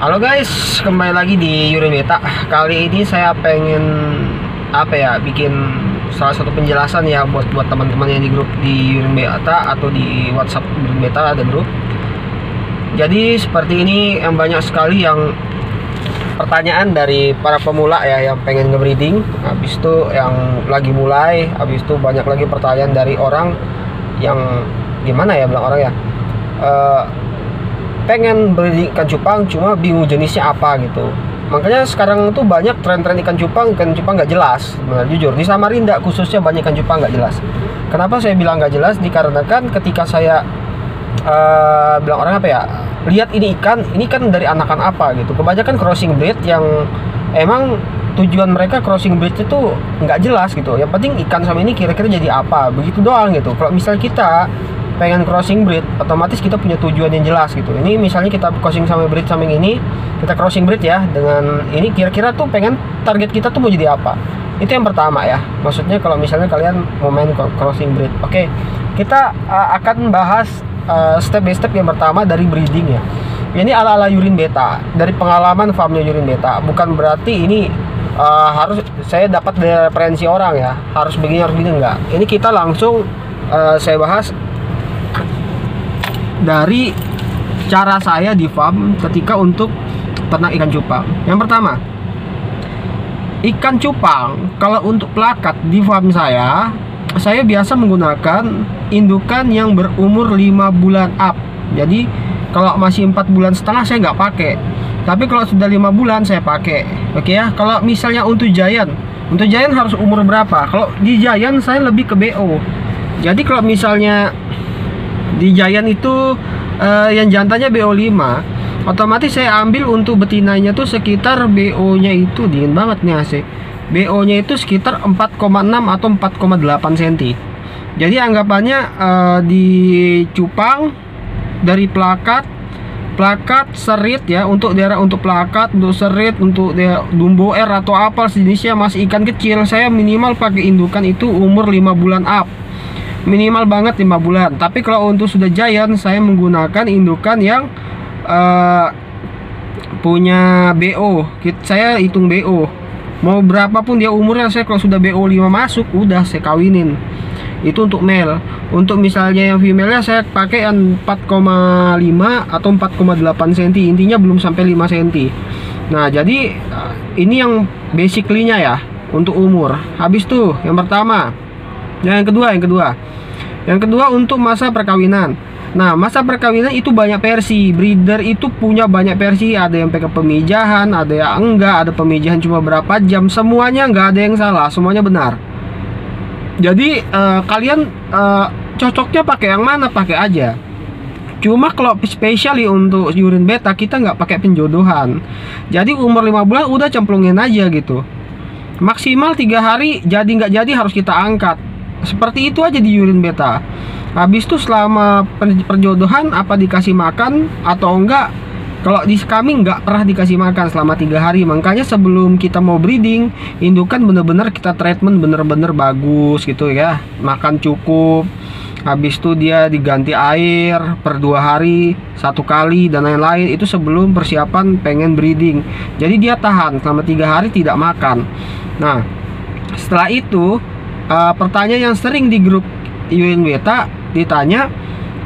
Halo guys, kembali lagi di Yurin Beta. Kali ini saya pengen bikin salah satu penjelasan ya buat teman-teman yang di grup di Yurin Beta atau di WhatsApp Yurin Beta ada grup. Jadi seperti ini, yang banyak sekali yang pertanyaan dari para pemula ya yang pengen nge-breeding. Habis itu yang lagi mulai, habis itu banyak lagi pertanyaan dari orang yang gimana ya bilang orang ya. Pengen breeding ikan cupang cuma bingung jenisnya apa gitu. Makanya sekarang tuh banyak tren-tren ikan cupang nggak jelas. Benar, jujur di Samarinda khususnya banyak ikan cupang nggak jelas. Kenapa saya bilang nggak jelas? Dikarenakan ketika saya bilang orang lihat ini kan dari anakan apa gitu. Kebanyakan crossing breed yang emang tujuan mereka crossing breed itu nggak jelas gitu. Yang penting ikan sama ini kira-kira jadi apa, begitu doang gitu. Kalau misalnya kita pengen crossing breed, otomatis kita punya tujuan yang jelas gitu. Ini misalnya kita crossing sama breed sama yang ini, kita crossing breed ya dengan ini, kira-kira tuh pengen target kita tuh mau jadi apa. Itu yang pertama ya. Maksudnya kalau misalnya kalian mau main crossing breed. Oke, kita akan bahas step by step. Yang pertama dari breeding ya. Ini ala-ala Yurin Beta, dari pengalaman farmnya Yurin Beta. Bukan berarti ini harus saya dapat dari referensi orang ya, harus begini harus begini, enggak. Ini kita langsung saya bahas dari cara saya di farm ketika untuk ternak ikan cupang. Yang pertama, ikan cupang kalau untuk plakat di farm saya biasa menggunakan indukan yang berumur 5 bulan up. Jadi kalau masih 4 bulan setengah saya nggak pakai, tapi kalau sudah 5 bulan saya pakai. Oke ya. Kalau misalnya untuk Giant harus umur berapa? Kalau di Giant saya lebih ke BO. Jadi kalau misalnya di Giant itu yang jantannya BO5, otomatis saya ambil untuk betinanya tuh sekitar BO-nya itu dingin banget nih AC. BO-nya itu sekitar 4,6 atau 4,8 cm. Jadi anggapannya di cupang dari plakat serit ya, untuk daerah untuk plakat, untuk serit, untuk dumbo air atau apa sejenisnya masih ikan kecil, saya minimal pakai indukan itu umur 5 bulan up. Minimal banget 5 bulan. Tapi kalau untuk sudah Giant saya menggunakan indukan yang punya BO. Saya hitung BO. Mau berapapun dia umurnya, saya kalau sudah BO 5 masuk udah saya kawinin. Itu untuk male. Untuk misalnya yang female-nya saya pakai yang 4,5 atau 4,8 cm. Intinya belum sampai 5 cm. Nah, jadi ini yang basically-nya ya untuk umur. Habis tuh yang pertama. Yang kedua untuk masa perkawinan. Nah, masa perkawinan itu banyak versi. Breeder itu punya banyak versi. Ada yang pakai pemijahan, ada yang enggak, ada pemijahan cuma berapa jam. Semuanya enggak ada yang salah, semuanya benar. Jadi kalian cocoknya pakai yang mana, pakai aja. Cuma kalau spesiali untuk Yurin Beta kita nggak pakai penjodohan. Jadi umur 5 bulan udah cemplungin aja gitu. Maksimal 3 hari, jadi nggak jadi harus kita angkat. Seperti itu aja di Yurin Beta. Habis itu selama perjodohan apa dikasih makan atau enggak. Kalau di kami nggak pernah dikasih makan selama 3 hari. Makanya sebelum kita mau breeding, indukan bener-bener kita treatment bener-bener bagus gitu ya. Makan cukup. Habis itu dia diganti air per 2 hari 1 kali dan lain-lain. Itu sebelum persiapan pengen breeding. Jadi dia tahan selama 3 hari tidak makan. Nah, setelah itu pertanyaan yang sering di grup Yurin Beta ditanya,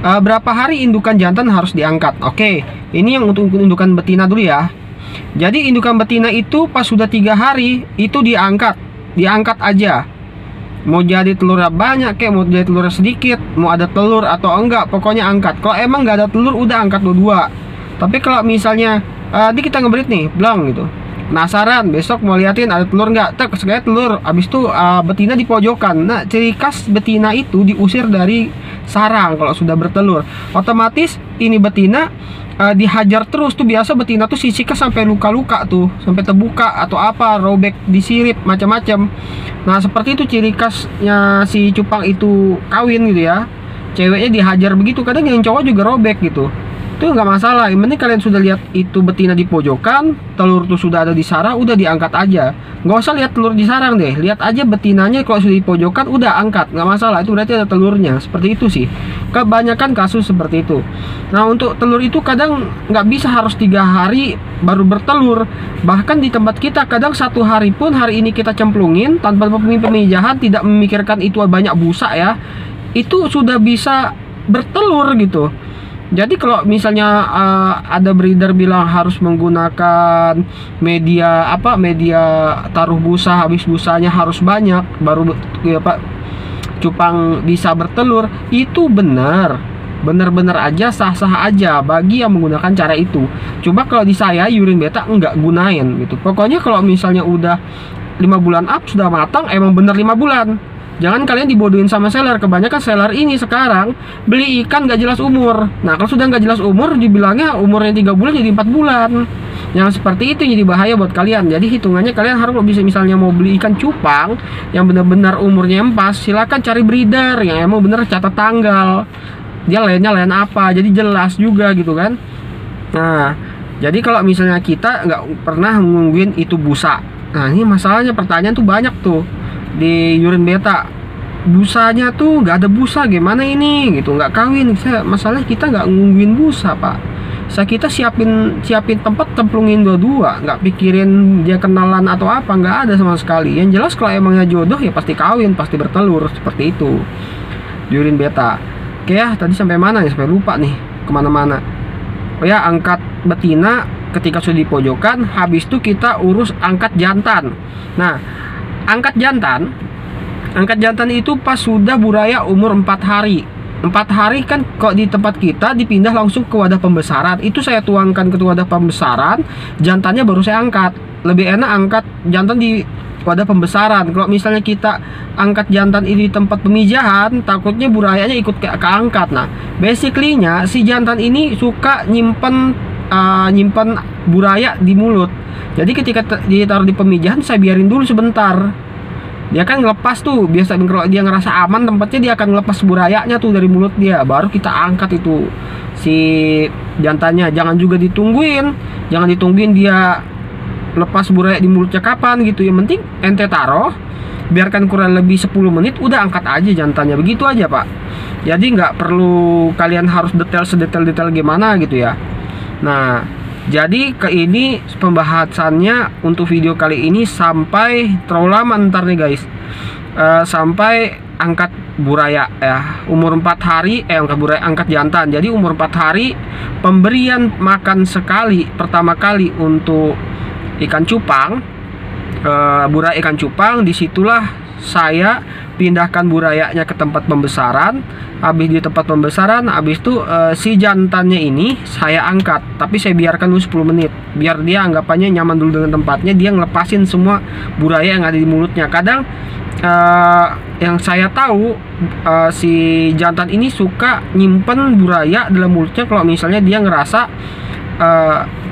berapa hari indukan jantan harus diangkat. Oke, ini yang untuk indukan betina dulu ya. Jadi indukan betina itu pas sudah 3 hari itu diangkat aja. Mau jadi telurnya banyak kayak mau jadi telurnya sedikit, mau ada telur atau enggak, pokoknya angkat. Kalau emang nggak ada telur udah angkat dua. Tapi kalau misalnya ini kita ngebreed nih blang gitu, penasaran besok mau liatin ada telur nggak, sekali telur. Habis itu betina di pojokan. Nah, ciri khas betina itu diusir dari sarang kalau sudah bertelur. Otomatis ini betina dihajar terus tuh. Biasa betina tuh sisiknya sampai luka-luka tuh, sampai terbuka atau apa, robek, disirip, macam-macam. Nah, seperti itu ciri khasnya si cupang itu kawin gitu ya. Ceweknya dihajar begitu, kadang yang cowok juga robek gitu. Itu nggak masalah. Yang penting kalian sudah lihat itu betina di pojokan, telur tuh sudah ada di sarang, udah diangkat aja. Nggak usah lihat telur di sarang deh, lihat aja betinanya kalau sudah di pojokan udah angkat, nggak masalah. Itu berarti ada telurnya. Seperti itu sih. Kebanyakan kasus seperti itu. Nah, untuk telur itu kadang nggak bisa harus 3 hari baru bertelur. Bahkan di tempat kita kadang 1 hari pun hari ini kita cemplungin tanpa pemijahan, tidak memikirkan itu banyak busa ya, itu sudah bisa bertelur gitu. Jadi kalau misalnya ada breeder bilang harus menggunakan media taruh busa, habis busanya harus banyak baru ya Pak cupang bisa bertelur, itu benar-benar aja, sah-sah aja bagi yang menggunakan cara itu. Coba kalau di saya urine beta enggak gunain gitu. Pokoknya kalau misalnya udah 5 bulan up sudah matang, emang bener 5 bulan. Jangan kalian dibodohin sama seller. Kebanyakan seller ini sekarang beli ikan gak jelas umur. Nah, kalau sudah gak jelas umur, dibilangnya umurnya 3 bulan jadi 4 bulan. Yang seperti itu jadi bahaya buat kalian. Jadi hitungannya kalian harus bisa, misalnya mau beli ikan cupang yang benar-benar umurnya yang pas, silakan cari breeder yang emang bener catat tanggal, dia lainnya lain apa, jadi jelas juga gitu kan. Nah, jadi kalau misalnya kita nggak pernah nungguin itu busa, nah ini masalahnya, pertanyaan tuh banyak tuh di urine beta, busanya tuh nggak ada busa, gimana ini gitu, nggak kawin. Masalah kita nggak nungguin busa Pak, kita siapin tempat, templungin dua-dua, nggak pikirin dia kenalan atau apa, nggak ada sama sekali. Yang jelas kalau emangnya jodoh ya pasti kawin, pasti bertelur, seperti itu di urine beta. Oke ya, tadi sampai mana ya, sampai lupa nih kemana-mana. Oh ya, angkat betina ketika sudah di pojokan, habis itu kita urus angkat jantan. Nah, angkat jantan itu pas sudah buraya umur 4 hari. 4 hari kan kok di tempat kita dipindah langsung ke wadah pembesaran. Itu saya tuangkan ke wadah pembesaran, jantannya baru saya angkat. Lebih enak angkat jantan di wadah pembesaran. Kalau misalnya kita angkat jantan ini di tempat pemijahan, takutnya burayanya ikut keangkat. Nah, basically-nya si jantan ini suka nyimpen buraya di mulut. Jadi ketika ditaruh di pemijahan, saya biarin dulu sebentar. Dia kan ngelepas tuh, biasa kalau dia ngerasa aman tempatnya, dia akan ngelepas burayanya tuh dari mulut dia. Baru kita angkat itu si jantannya. Jangan juga ditungguin dia lepas buraya di mulutnya kapan gitu. Yang penting ente taruh, biarkan kurang lebih 10 menit, udah angkat aja jantannya. Begitu aja Pak. Jadi nggak perlu kalian harus sedetail gimana gitu ya. Nah, jadi ini pembahasannya untuk video kali ini sampai terlalu lama ntar nih guys. Sampai angkat buraya ya, umur 4 hari angkat jantan. Jadi umur 4 hari pemberian makan sekali, pertama kali untuk ikan cupang, buraya ikan cupang. Disitulah saya pindahkan burayanya ke tempat pembesaran. Habis di tempat pembesaran, habis itu si jantannya ini saya angkat, tapi saya biarkan dulu 10 menit biar dia anggapannya nyaman dulu dengan tempatnya. Dia ngelepasin semua buraya yang ada di mulutnya. Kadang yang saya tahu si jantan ini suka nyimpen buraya dalam mulutnya kalau misalnya dia ngerasa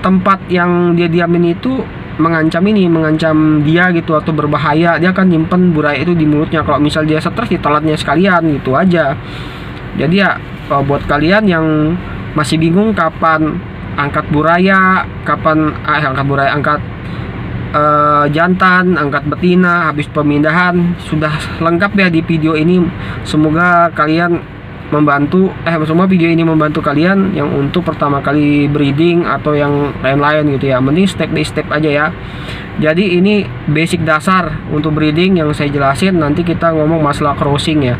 tempat yang dia diamin itu mengancam dia gitu atau berbahaya. Dia akan nyimpen buraya itu di mulutnya. Kalau misal dia stres, ditelannya sekalian gitu aja. Jadi ya buat kalian yang masih bingung kapan angkat buraya, angkat jantan, angkat betina, habis pemindahan, sudah lengkap ya di video ini. Semoga kalian semua video ini membantu kalian yang untuk pertama kali breeding atau yang lain-lain gitu ya. Mending step by step aja ya. Jadi ini basic dasar untuk breeding yang saya jelasin. Nanti kita ngomong masalah crossing ya.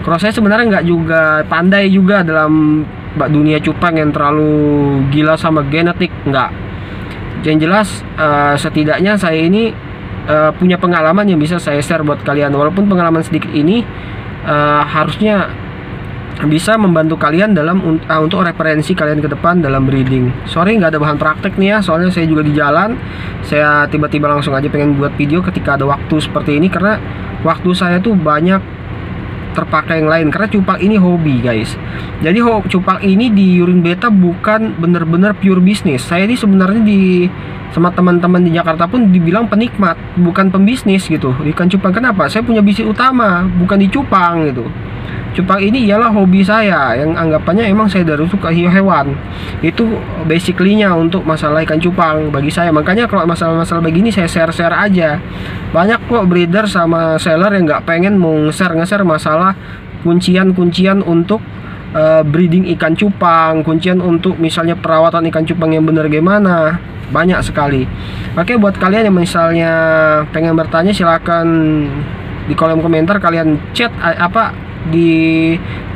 Crossing sebenarnya nggak juga pandai juga dalam dunia cupang yang terlalu gila sama genetik, nggak. Yang jelas setidaknya saya ini punya pengalaman yang bisa saya share buat kalian. Walaupun pengalaman sedikit ini harusnya bisa membantu kalian dalam untuk referensi kalian ke depan dalam breeding. Sorry nggak ada bahan praktek nih ya, soalnya saya juga di jalan. Saya tiba-tiba langsung aja pengen buat video ketika ada waktu seperti ini, karena waktu saya tuh banyak terpakai yang lain, karena cupang ini hobi guys. Jadi cupang ini di urine beta bukan bener-bener pure bisnis. Saya ini sebenarnya sama teman-teman di Jakarta pun dibilang penikmat, bukan pembisnis gitu. Ikan cupang, kenapa? Saya punya bisnis utama, bukan di cupang gitu. Cupang ini ialah hobi saya, yang anggapannya emang saya dari suka hiu hewan. Itu basically-nya untuk masalah ikan cupang bagi saya. Makanya kalau masalah-masalah begini saya share-share aja. Banyak kok breeder sama seller yang nggak pengen mau nge-share masalah kuncian-kuncian untuk breeding ikan cupang, kuncian untuk misalnya perawatan ikan cupang yang benar gimana. Banyak sekali. Oke, buat kalian yang misalnya pengen bertanya, silakan di kolom komentar kalian chat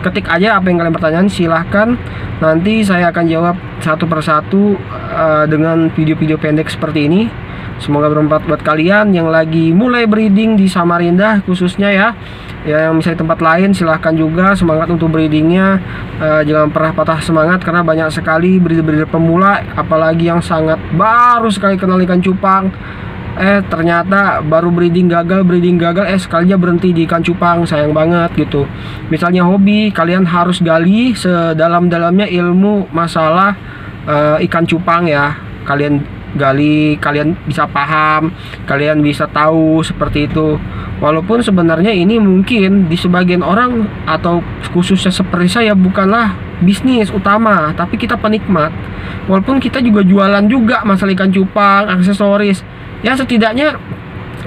ketik aja apa yang kalian pertanyaan, silahkan. Nanti saya akan jawab satu persatu dengan video-video pendek seperti ini. Semoga bermanfaat buat kalian yang lagi mulai breeding di Samarinda khususnya ya. Yang misalnya tempat lain silahkan juga semangat untuk breedingnya. Jangan pernah patah semangat karena banyak sekali breeder-breeder pemula, apalagi yang sangat baru sekali kenal ikan cupang. Ternyata baru breeding gagal, sekalinya berhenti di ikan cupang, sayang banget gitu. Misalnya hobi, kalian harus gali sedalam-dalamnya ilmu masalah ikan cupang ya. Kalian gali, kalian bisa paham, kalian bisa tahu seperti itu. Walaupun sebenarnya ini mungkin di sebagian orang atau khususnya seperti saya bukanlah bisnis utama, tapi kita penikmat. Walaupun kita juga jualan juga masalah ikan cupang, aksesoris. Ya setidaknya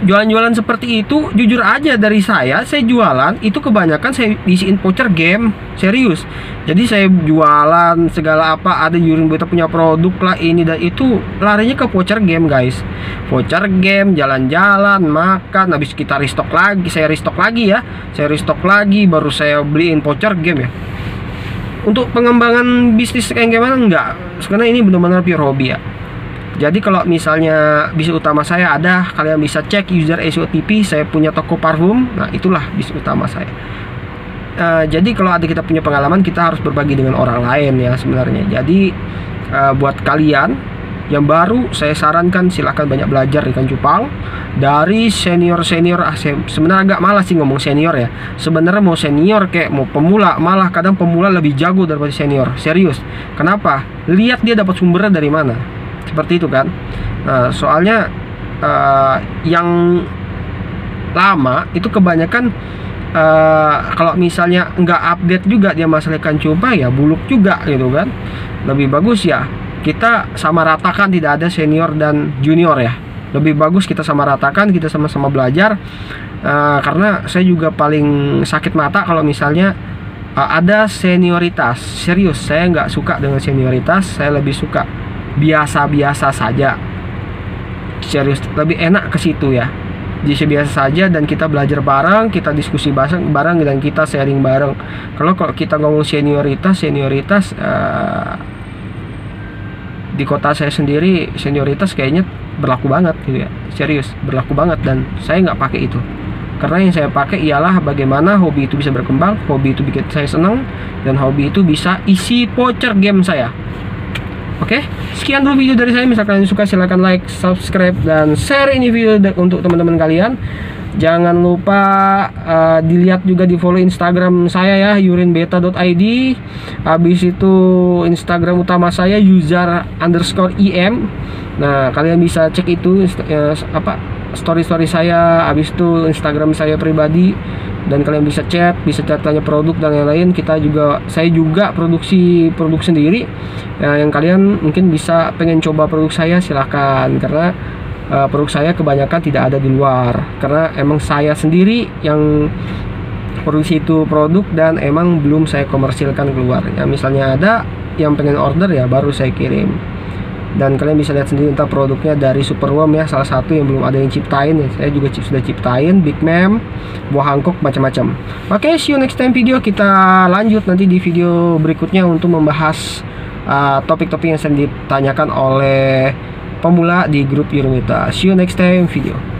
jualan-jualan seperti itu, jujur aja dari saya jualan itu kebanyakan saya isiin voucher game, serius. Jadi saya jualan segala apa, ada Yurin Beta punya produk lah ini dan itu, larinya ke voucher game guys. Voucher game, jalan-jalan, makan, habis kita restock lagi, saya restock lagi, baru saya beliin voucher game ya. Untuk pengembangan bisnis kayak gimana enggak, karena ini benar-benar pure hobi ya. Jadi kalau misalnya bisnis utama saya ada, kalian bisa cek user SOTP, saya punya toko parfum. Nah itulah bisnis utama saya. Jadi kalau ada kita punya pengalaman, kita harus berbagi dengan orang lain ya sebenarnya. Jadi buat kalian yang baru, saya sarankan silahkan banyak belajar ikan cupang dari senior-senior. Sebenarnya agak malas sih ngomong senior ya. Sebenarnya mau senior kayak mau pemula, malah kadang pemula lebih jago daripada senior. Serius. Kenapa? Lihat dia dapat sumbernya dari mana. Seperti itu kan. Soalnya yang lama itu kebanyakan kalau misalnya nggak update juga dia masalah ikan cupang ya buluk juga gitu kan. Lebih bagus ya kita sama ratakan, tidak ada senior dan junior ya. Lebih bagus kita sama ratakan, kita sama-sama belajar. Karena saya juga paling sakit mata kalau misalnya ada senioritas. Serius, saya nggak suka dengan senioritas. Saya lebih suka biasa-biasa saja. Serius, lebih enak ke situ ya. Jadi biasa saja dan kita belajar bareng, kita diskusi bareng dan kita sharing bareng. Kalau kita ngomong senioritas di kota saya sendiri, senioritas kayaknya berlaku banget gitu ya. Serius, berlaku banget dan saya nggak pakai itu. Karena yang saya pakai ialah bagaimana hobi itu bisa berkembang, hobi itu bikin saya senang, dan hobi itu bisa isi voucher game saya. Oke, sekian dulu video dari saya. Misalkan kalian suka silahkan like, subscribe, dan share ini video untuk teman-teman kalian. Jangan lupa dilihat juga di follow Instagram saya ya, yurinbeta.id. Habis itu Instagram utama saya user_im. Nah kalian bisa cek itu story saya. Habis itu Instagram saya pribadi, dan kalian bisa chat tanya produk dan lain-lain. Saya juga produksi produk sendiri. Yang kalian mungkin bisa pengen coba produk saya, silahkan. Karena produk saya kebanyakan tidak ada di luar, karena emang saya sendiri yang produksi itu produk dan emang belum saya komersilkan keluar ya. Misalnya ada yang pengen order ya baru saya kirim. Dan kalian bisa lihat sendiri entah produknya dari Superworm ya, salah satu yang belum ada yang ciptain ya. Saya juga sudah ciptain, Big Mem, buah Hankook, macam-macam. Oke, see you next time video. Kita lanjut nanti di video berikutnya untuk membahas topik-topik yang sering ditanyakan oleh pemula di grup Yurin Beta. See you next time video.